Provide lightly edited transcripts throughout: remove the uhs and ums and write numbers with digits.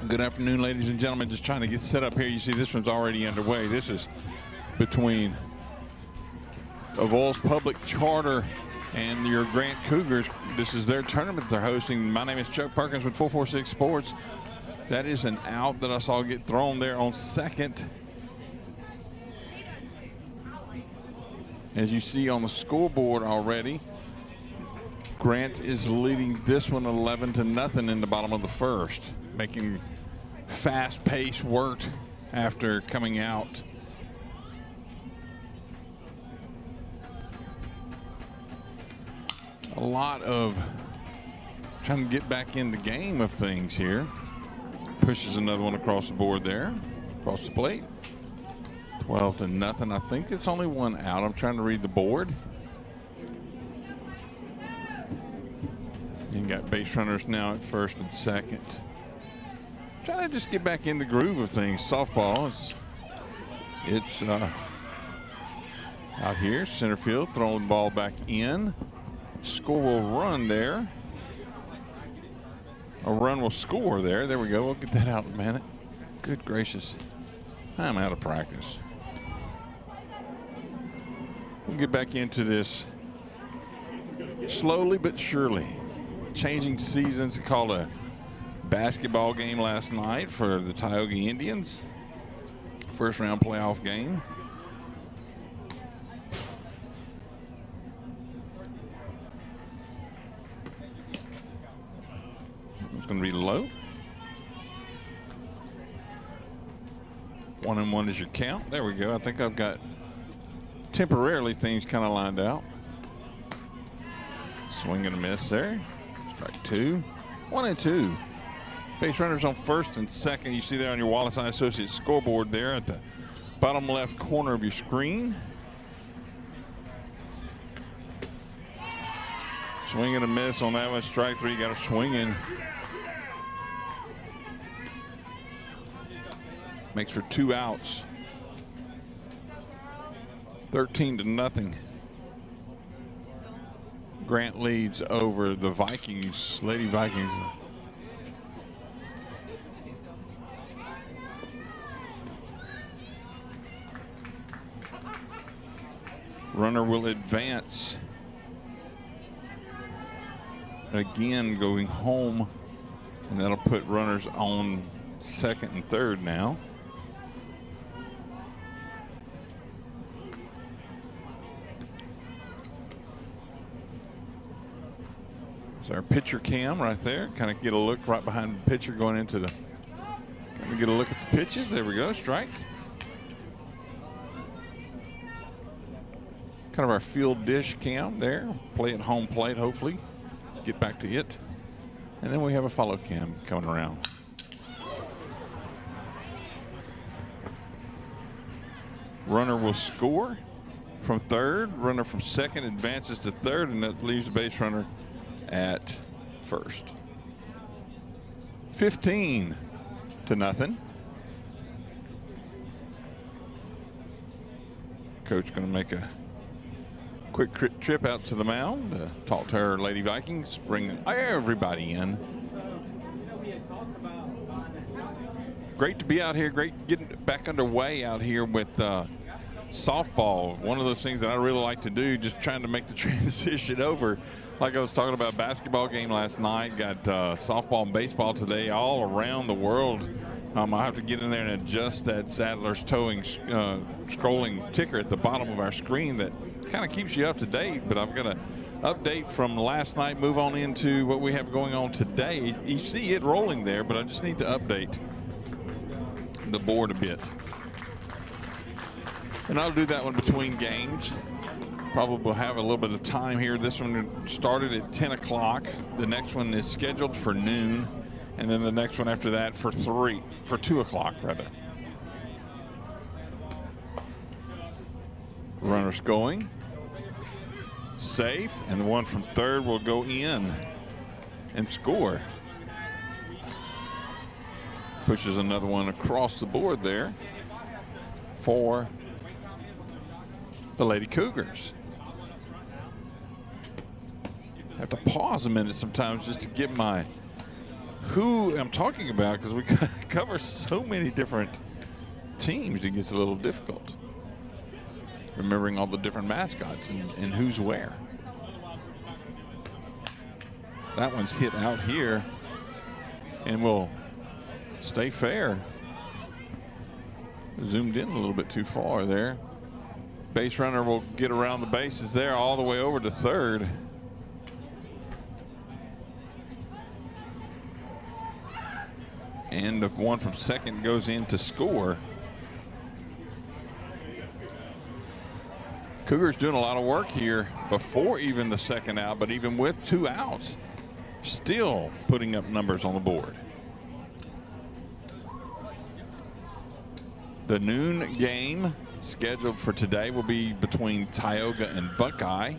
Good afternoon, ladies and gentlemen. Just trying to get set up here. You see this one's already underway. This is between Avoyelles Public Charter and your Grant Cougars. This is their tournament they're hosting. My name is Chuck Perkins with 446 Sports. That is an out that I saw get thrown there on second. As you see on the scoreboard already, Grant is leading this one 11-0 in the bottom of the first, making fast-paced work after coming out. A lot of trying to get back in the game of things here. Pushes another one across the board there, across the plate. 12-0. I think it's only one out. I'm trying to read the board. You got base runners now at first and second. Trying to just get back in the groove of things. Softball, it's out here, center field, throwing the ball back in. Score will run there. A run will score there. There we go. We'll get that out in a minute. Good gracious. I'm out of practice. We'll get back into this slowly but surely. Changing seasons. Called a basketball game last night for the Tioga Indians. First round playoff game. It's going to be low. 1-1 is your count. There we go. I think I've got temporarily things kind of lined out. Swing and a miss there. Strike 2. 1-2. Base runners on first and second. You see there on your Wallace Eye Associates scoreboard there at the bottom left corner of your screen. Swing and a miss on that one. Strike 3. You got to swing in. Makes for 2 outs. 13-0. Grant leads over the Vikings, Lady Vikings. Runner will advance. Again, going home, and that'll put runners on second and third now. Our pitcher cam right there. Kind of get a look right behind the pitcher going into the. Kind of get a look at the pitches. There we go. Strike. Kind of our field dish cam there. Play at home plate, hopefully. Get back to it. And then we have a follow cam coming around. Runner will score from third. Runner from second advances to third, and that leaves the base runner at first. 15-0. Coach going to make a quick trip out to the mound to talk to her Lady Vikings, bring everybody in. Great to be out here. Great getting back underway out here with softball. One of those things that I really like to do, just trying to make the transition over. Like I was talking about, basketball game last night, got softball and baseball today all around the world. I'll have to get in there and adjust that Sadler's Towing scrolling ticker at the bottom of our screen that kind of keeps you up to date. But I've got an update from last night, move on into what we have going on today. You see it rolling there, but I just need to update the board a bit. And I'll do that one between games. Probably have a little bit of time here. This one started at 10 o'clock. The next one is scheduled for noon. And then the next one after that for 2 o'clock rather. Runners going. Safe. And the one from third will go in and score. Pushes another one across the board there for the Lady Cougars. I have to pause a minute sometimes just to get my who I'm talking about, because we cover so many different teams. It gets a little difficult remembering all the different mascots and who's where. That one's hit out here and will stay fair. Zoomed in a little bit too far there. Base runner will get around the bases there all the way over to third. And the one from second goes in to score. Cougars doing a lot of work here before even the second out, but even with 2 outs, still putting up numbers on the board. The noon game scheduled for today will be between Tioga and Buckeye.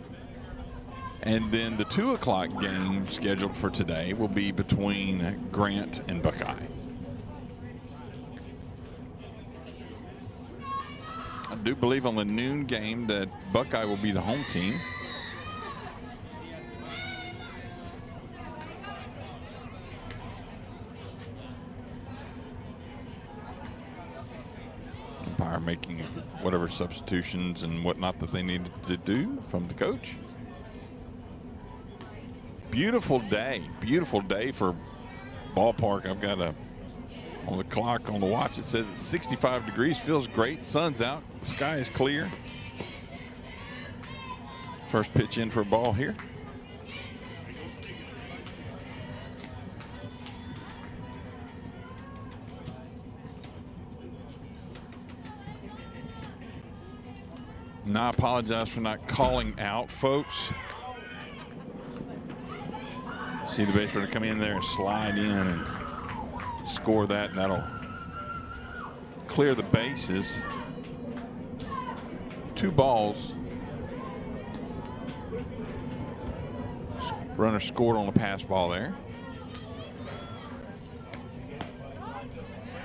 And then the 2 o'clock game scheduled for today will be between Grant and Buckeye. I do believe on the noon game that Buckeye will be the home team. umpire making whatever substitutions and whatnot that they needed to do from the coach. Beautiful day for ballpark. I've got on the clock on the watch, it says it's 65 degrees, feels great, sun's out, the sky is clear. First pitch in for a ball here. And I apologize for not calling out, folks. See the base runner come in there and slide in and score that, and that'll clear the bases. 2 balls. Runner scored on a pass ball there.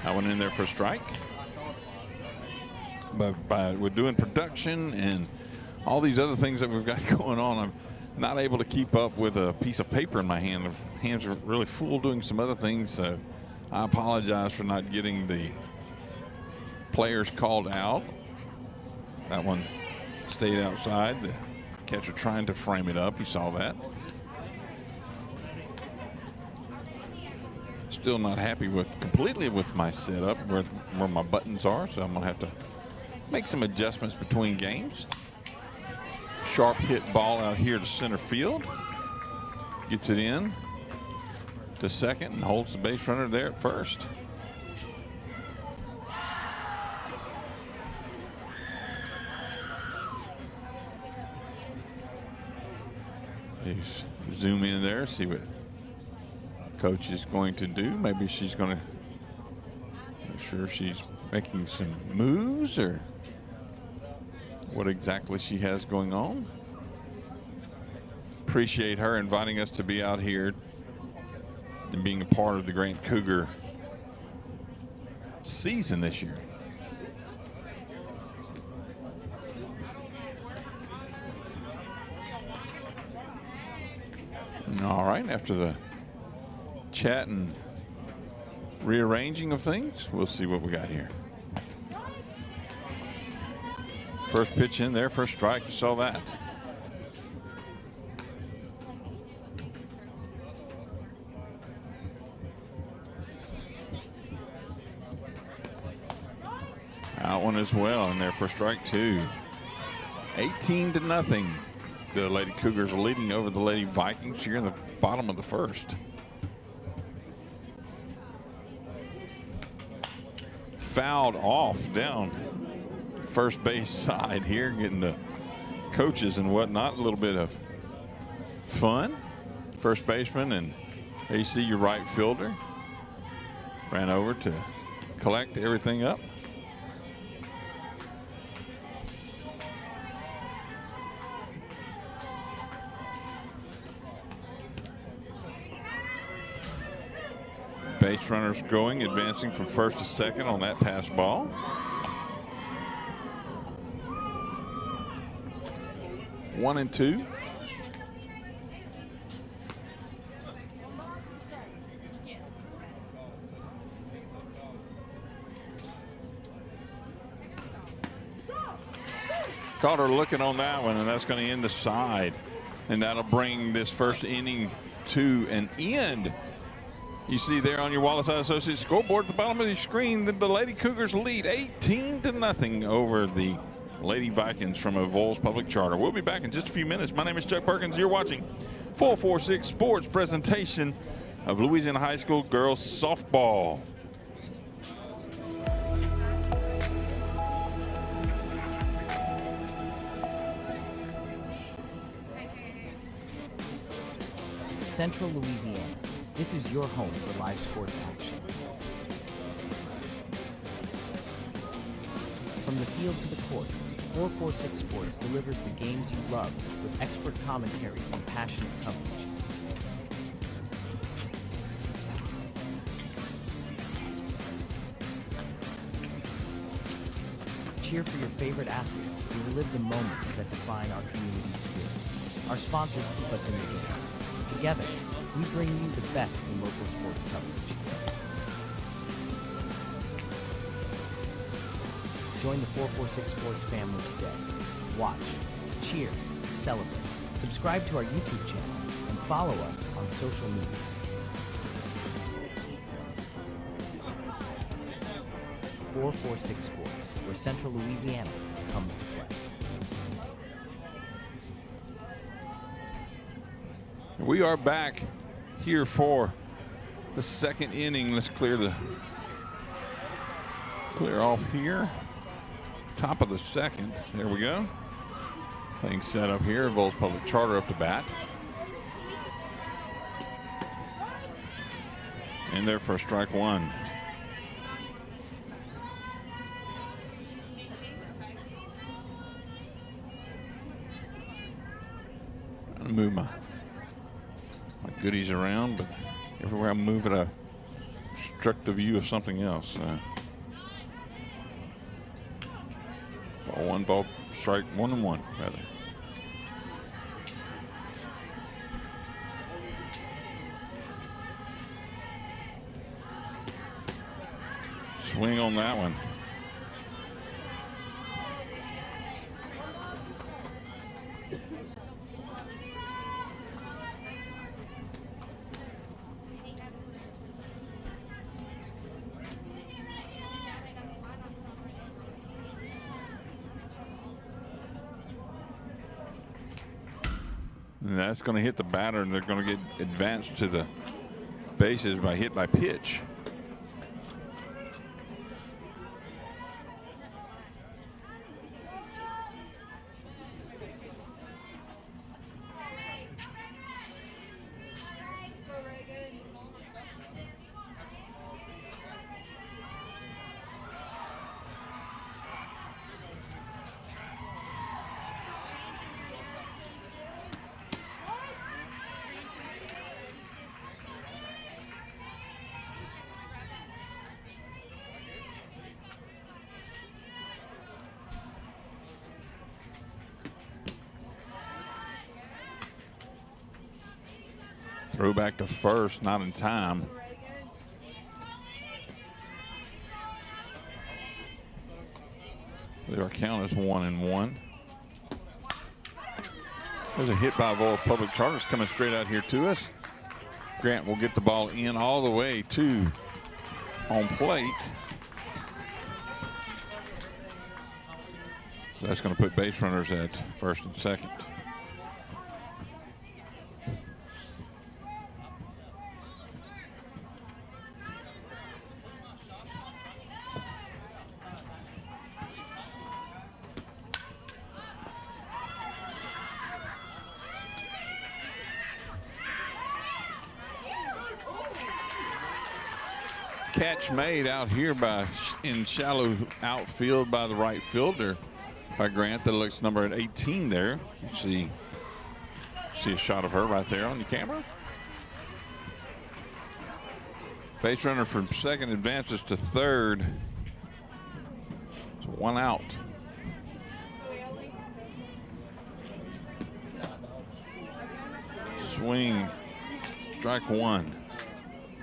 That one in there for a strike. But with doing production and all these other things that we've got going on, I'm not able to keep up with a piece of paper in my hand. The hands are really full doing some other things, so I apologize for not getting the players called out. That one stayed outside. The catcher trying to frame it up. You saw that. Still not happy completely with my setup where my buttons are, so I'm gonna have to make some adjustments between games. Sharp hit ball out here to center field. Gets it in to second and holds the base runner there at first. Please zoom in there, see what coach is going to do. Maybe she's going to make sure she's making some moves or what exactly she has going on. Appreciate her inviting us to be out here and being a part of the Grant Cougar season this year. All right, after the chat and rearranging of things, we'll see what we got here. First pitch in there for a strike. You saw that. Out one as well in there for strike 2. 18-0. The Lady Cougars are leading over the Lady Vikings here in the bottom of the first. Fouled off down first base side here, getting the coaches and whatnot a little bit of fun. First baseman and AC, your right fielder, ran over to collect everything up. Base runners going, advancing from first to second on that pass ball. One and two. Caught her looking on that one, and that's going to end the side. And that'll bring this first inning to an end. You see there on your Wallace Associates scoreboard at the bottom of your screen that the Lady Cougars lead 18-0 over the Lady Vikings from Evols Public Charter. We'll be back in just a few minutes. My name is Chuck Perkins. You're watching 446 Sports presentation of Louisiana High School girls softball. Central Louisiana. This is your home for live sports action. From the field to the court, 446 Sports delivers the games you love with expert commentary and passionate coverage. Cheer for your favorite athletes and relive the moments that define our community spirit. Our sponsors keep us in the game. Together, we bring you the best in local sports coverage. Join the 446 Sports family today. Watch, cheer, celebrate. Subscribe to our YouTube channel and follow us on social media. .446 Sports, where Central Louisiana comes to play. We are back here for the second inning. Let's clear off here. Top of the second. There we go. Playing set up here. Vols Public Charter up to bat. And there for strike one. I'm gonna move my goodies around, but everywhere I move it, I obstruct the view of something else. Ball one, ball strike 1-1 rather. Swing on that one. And that's going to hit the batter, and they're going to get advanced to the bases by hit by pitch. Throw back to first, not in time. Our count is 1-1. There's a hit by Vols Public Charters coming straight out here to us. Grant will get the ball in all the way to home plate. That's going to put base runners at first and second. Catch made out here in shallow outfield by the right fielder by Grant. That looks number 18 there. You see a shot of her right there on the camera. Base runner from second advances to third. So one out. Swing, strike one.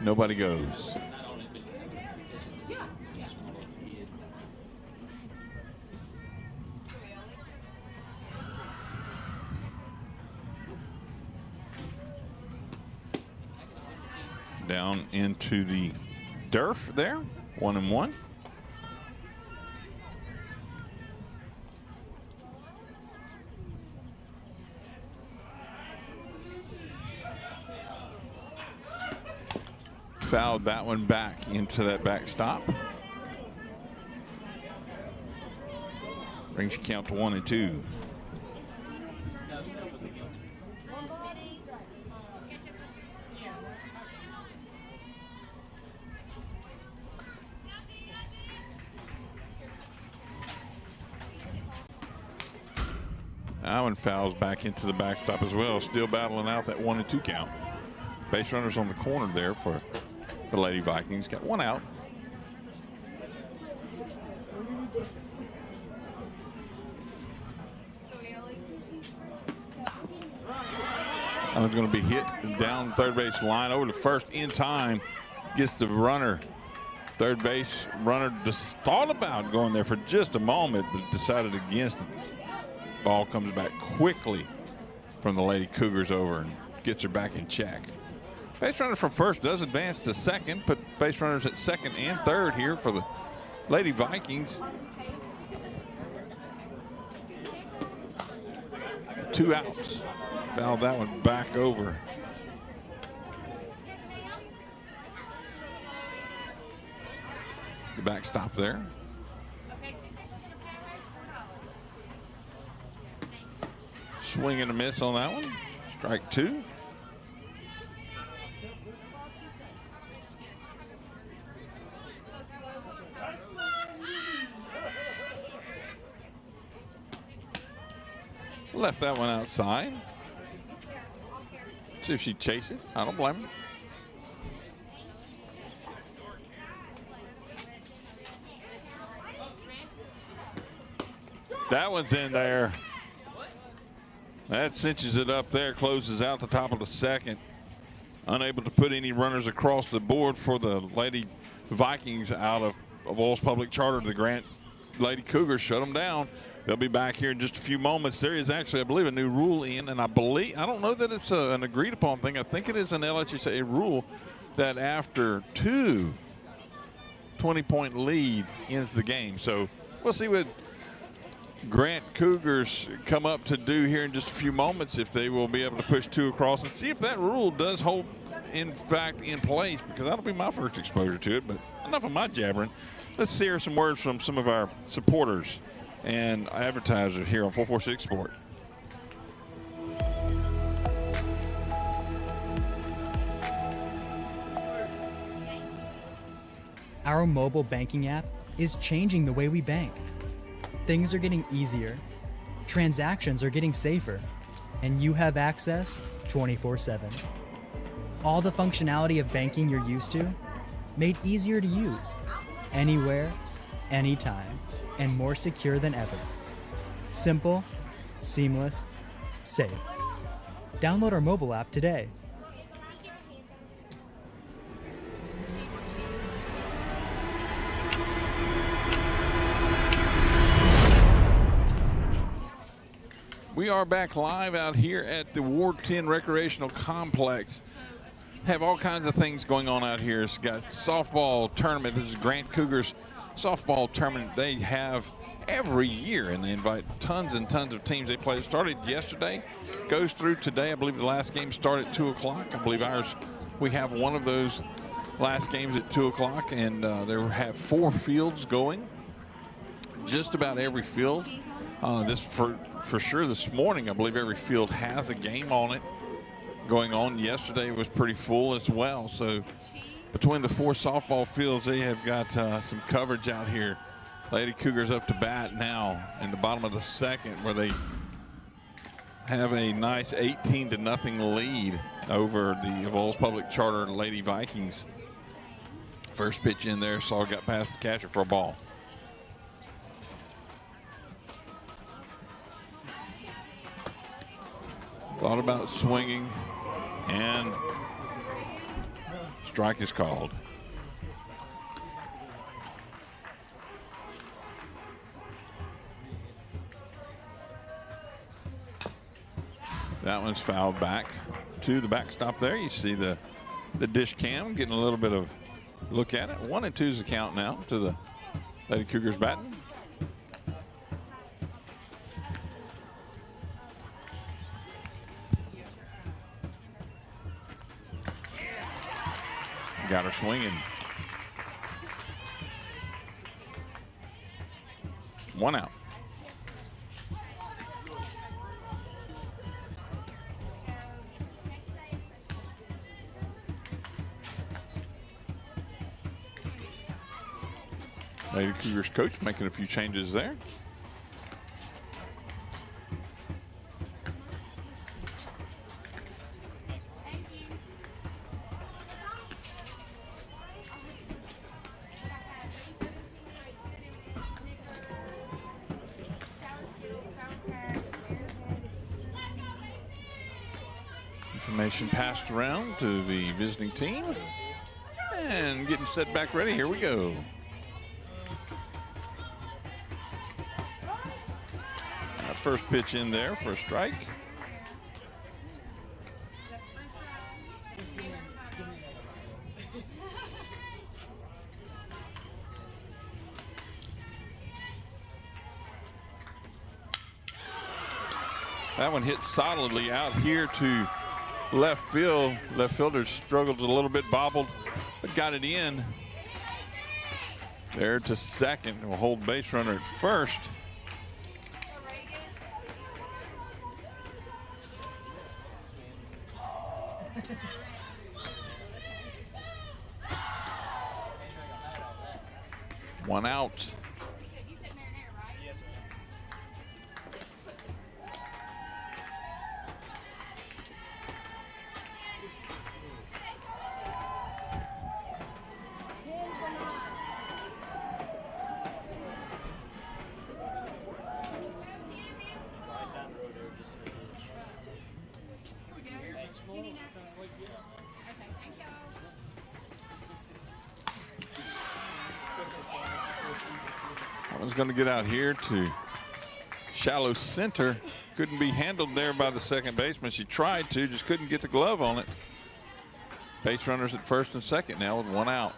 Nobody goes. Down into the turf there, 1-1. Fouled that one back into that backstop. Brings your count to 1-2. That one fouls back into the backstop as well. Still battling out that 1-2 count. Base runners on the corner there for the Lady Vikings. Got one out. That one's going to be hit down third base line over to first in time. Gets the runner Third base runner just thought about going there for just a moment, but decided against it. Ball comes back quickly from the Lady Cougars over and gets her back in check. Base runner from first does advance to second, put base runners at second and third here for the Lady Vikings. 2 outs. Fouled that one back over. The backstop there. Swing and a miss on that one. Strike 2. Left that one outside. See if she'd chase it. I don't blame her. That one's in there. That cinches it up there, closes out the top of the second. Unable to put any runners across the board for the Lady Vikings out of Vols Public Charter. The Grant Lady Cougars shut them down. They'll be back here in just a few moments. There is actually, I believe, a new rule in, and I don't know that it's an agreed upon thing. I think it is an LSUSA rule that after 2 20-point lead ends the game. So we'll see what Grant Cougars come up to do here in just a few moments, if they will be able to push 2 across, and see if that rule does hold in fact in place, because that'll be my first exposure to it. But enough of my jabbering. Let's hear some words from some of our supporters and advertisers here on 446 Sport. Our mobile banking app is changing the way we bank. Things are getting easier, transactions are getting safer, and you have access 24/7. All the functionality of banking you're used to, made easier to use, anywhere, anytime, and more secure than ever. Simple, seamless, safe. Download our mobile app today. We are back live out here at the Ward 10 Recreational Complex. Have all kinds of things going on out here. It's got softball tournament. This is Grant Cougars softball tournament they have every year, and they invite tons and tons of teams. They play. It started yesterday, goes through today. I believe the last game started at 2 o'clock. I believe ours, we have one of those last games at 2 o'clock, and they have 4 fields going. Just about every field. This for sure this morning, I believe every field has a game on it going on. Yesterday was pretty full as well. So between the 4 softball fields, they have got some coverage out here. Lady Cougars up to bat now in the bottom of the second, where they have a nice 18-0 lead over the Vols Public Charter Lady Vikings. First pitch in there, Saul got past the catcher for a ball. Thought about swinging, and strike is called. That one's fouled back to the backstop there. You see the dish cam getting a little bit of look at it. 1-2's the count now to the Lady Cougars batting. Got her swinging. 1 out. Lady Cougars coach making a few changes there. Information passed around to the visiting team. And getting set back ready. Here we go. First pitch in there for a strike. That one hit solidly out here to left field. Left fielder struggled a little bit, bobbled, but got it in. There to second. Will hold base runner at first. One out. That one's going to get out here to shallow center. Couldn't be handled there by the second baseman. She tried to, just couldn't get the glove on it. Base runners at first and second now with one out.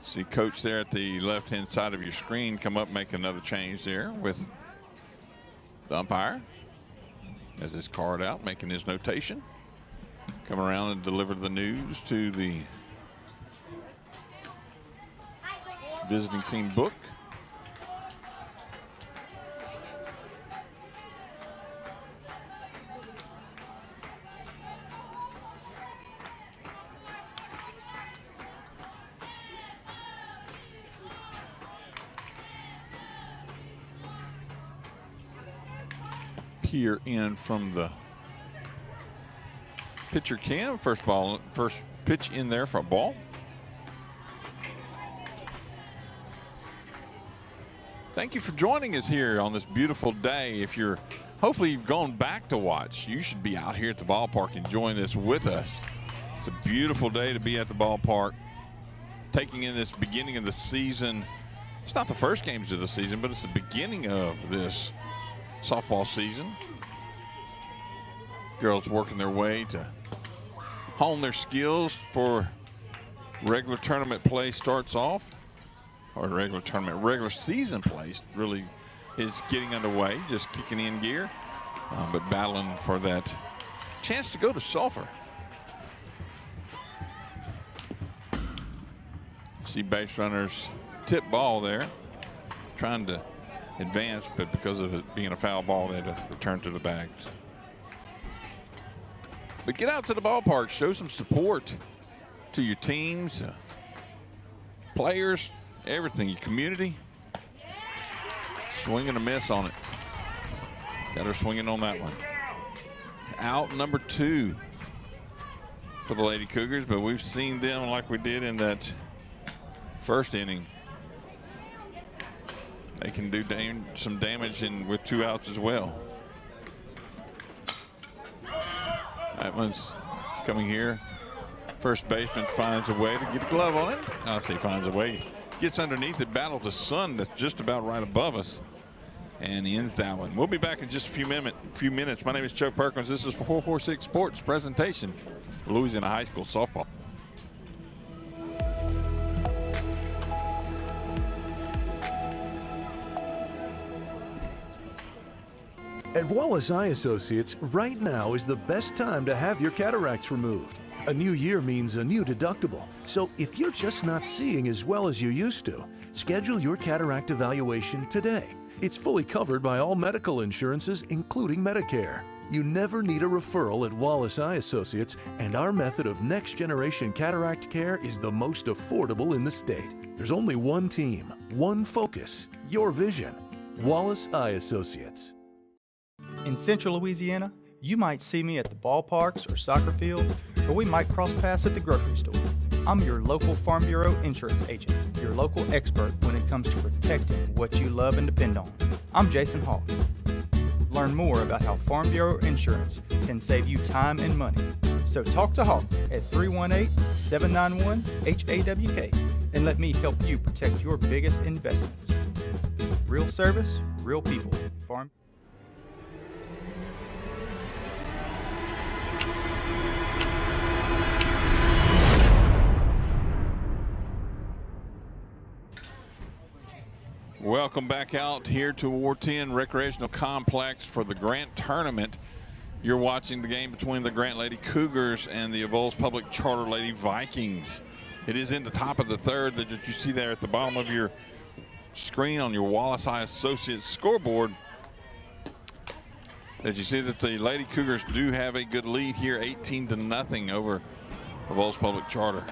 See coach there at the left-hand side of your screen come up, make another change there with the umpire. Has his card out, making his notation. Come around and deliver the news to the visiting team book. Peer in from the pitcher cam. First pitch in there for a ball. Thank you for joining us here on this beautiful day. If you're, hopefully you've gone back to watch, you should be out here at the ballpark enjoying this with us. It's a beautiful day to be at the ballpark, taking in this beginning of the season. It's not the first games of the season, but it's the beginning of this softball season. Girls working their way to hone their skills for regular tournament play starts off. Or regular season play really is getting underway, just kicking in gear, but battling for that chance to go to Sulphur. See base runners tip ball there, trying to advance, but because of it being a foul ball, they had to return to the bags. But get out to the ballpark, show some support to your teams, players, everything, your community. Swing and a miss on it. Got her swinging on that one. It's out number 2 for the Lady Cougars, but we've seen them like we did in that first inning. They can do some damage with 2 outs as well. That one's coming here. First baseman finds a way to get a glove on it. I say finds a way. Gets underneath it, battles the sun that's just about right above us, and ends that one. We'll be back in just a few minutes. My name is Chuck Perkins. This is 446 Sports presentation, Louisiana High School softball. At Wallace Eye Associates, right now is the best time to have your cataracts removed. A new year means a new deductible, so if you're just not seeing as well as you used to, schedule your cataract evaluation today. It's fully covered by all medical insurances, including Medicare. You never need a referral at Wallace Eye Associates, and our method of next-generation cataract care is the most affordable in the state. There's only one team, one focus, your vision. Wallace Eye Associates. In Central Louisiana, you might see me at the ballparks or soccer fields, or we might cross paths at the grocery store. I'm your local Farm Bureau insurance agent, your local expert when it comes to protecting what you love and depend on. I'm Jason Hawk. Learn more about how Farm Bureau insurance can save you time and money So talk to Hawk at 318-791-HAWK and let me help you protect your biggest investments. Real service, real people. Farm. Welcome back out here to Ward 10 Recreational Complex for the Grant Tournament. You're watching the game between the Grant Lady Cougars and the Evols Public Charter Lady Vikings. It is in the top of the third that you see there at the bottom of your screen on your Wallace Eye Associates scoreboard. That you see that the Lady Cougars do have a good lead here, 18-0 over Evols Public Charter.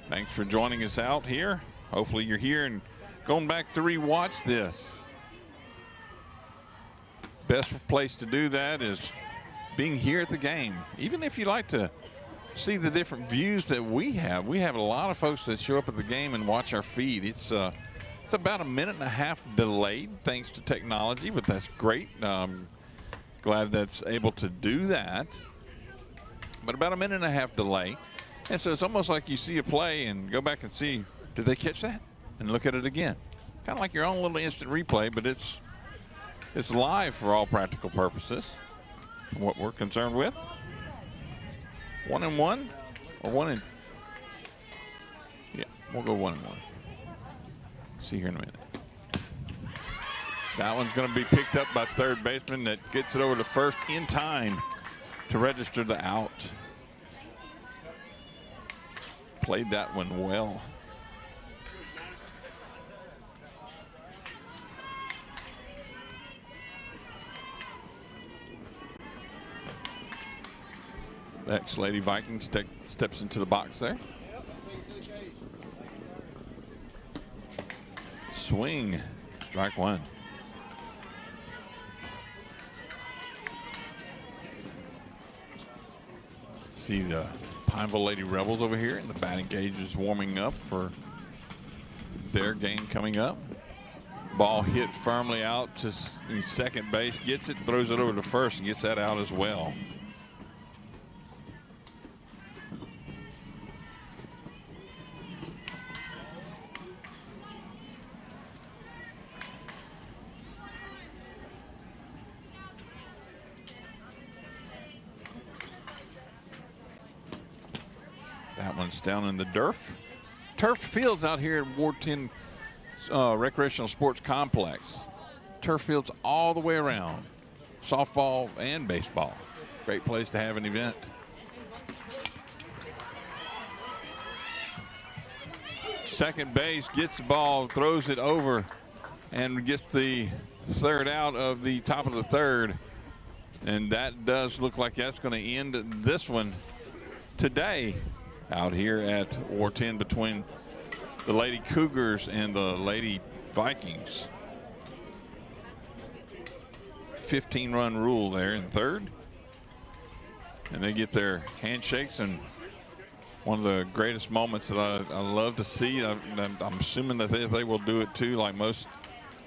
Thanks for joining us out here. Hopefully you're here and going back to rewatch this. Best place to do that is being here at the game. Even if you like to see the different views that we have a lot of folks that show up at the game and watch our feed. It's about a minute and a half delayed thanks to technology, but that's great. Glad that's able to do that. But about a minute and a half delay. And so it's almost like you see a play and go back and see, did they catch that? And look at it again. Kind of like your own little instant replay, but it's live for all practical purposes. What we're concerned with. 1-1 or 1 yeah, we'll go 1-1. See here in a minute. That one's going to be picked up by third baseman that gets it over to first in time to register the out. Played that one well. Next, Lady Vikings steps into the box there. Swing, strike one. See the Pineville Lady Rebels over here, and the batting cage is warming up for their game coming up. Ball hit firmly out to second base, gets it, throws it over to first, and gets that out as well. That one's down in the turf fields out here at Ward 10 Recreational Sports Complex. Turf fields all the way around, softball and baseball. Great place to have an event. Second base gets the ball, throws it over, and gets the third out of the top of the third. And that does look like that's going to end this one today out here at Ward 10 between the Lady Cougars and the Lady Vikings. 15-run rule there in third. And they get their handshakes, and one of the greatest moments that I love to see. I'm assuming that they will do it too, like most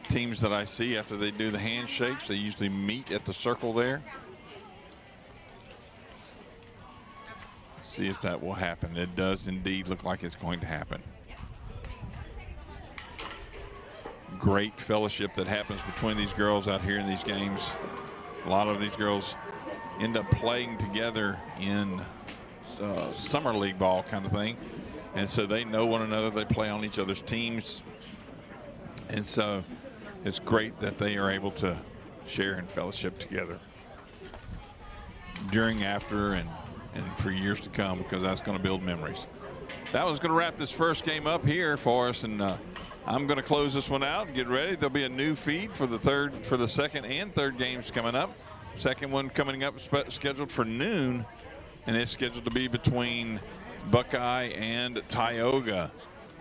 teams that I see after they do the handshakes. They usually meet at the circle there. See if that will happen. It does indeed look like it's going to happen. Great fellowship that happens between these girls out here in these games. A lot of these girls end up playing together in summer league ball kind of thing, and so they know one another. They play on each other's teams, and so it's great that they are able to share and fellowship together during, after, and for years to come, because that's going to build memories. That was going to wrap this first game up here for us, and I'm going to close this one out and get ready. There'll be a new feed for the second and third games coming up. Second one coming up scheduled for noon, and it's scheduled to be between Buckeye and Tioga.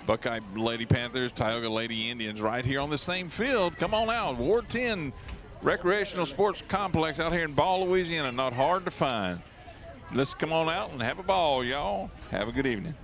Buckeye Lady Panthers, Tioga Lady Indians, right here on the same field. Come on out, Ward 10 Recreational Sports Complex out here in Ball, Louisiana. Not hard to find. Let's come on out and have a ball, y'all. Have a good evening.